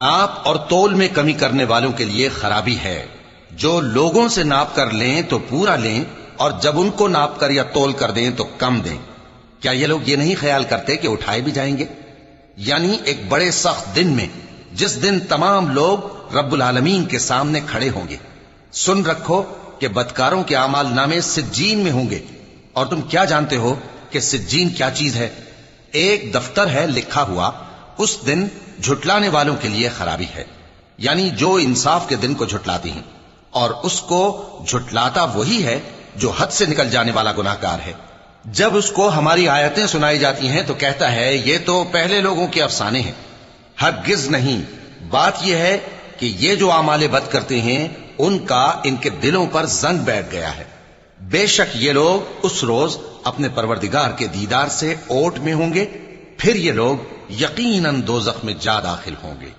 नाप और तोल में कमी करने वालों के लिए खराबी है। जो लोगों से नाप कर लें तो पूरा लें, और जब उनको नाप कर या तोल कर दें तो कम दें। क्या ये लोग ये नहीं ख्याल करते कि उठाए भी जाएंगे? यानी एक बड़े सख्त दिन में, जिस दिन तमाम लोग रब्बुल आलमीन के सामने खड़े होंगे। सुन रखो कि बदकारों के आमाल नामे सिज्जीन में होंगे। और तुम क्या जानते हो कि सिज्जीन क्या चीज है? एक दफ्तर है लिखा हुआ, उस दिन झुटलाने वालों के लिए खराबी है। यानी जो इंसाफ के दिन को झुटलाती हैं, और उसको झुटलाता वही है जो हद से निकल जाने वाला गुनाहगार है। जब उसको हमारी आयतें सुनाई जाती हैं तो कहता है ये तो पहले लोगों के अफसाने हैं। हरगिज नहीं, बात यह है कि ये जो आमाले बद करते हैं उनका इनके दिलों पर जंग बैठ गया है। बेशक ये लोग उस रोज अपने परवरदिगार के दीदार से ओट में होंगे, फिर ये लोग यकीनन दोज़ख में जा दाखिल होंगे।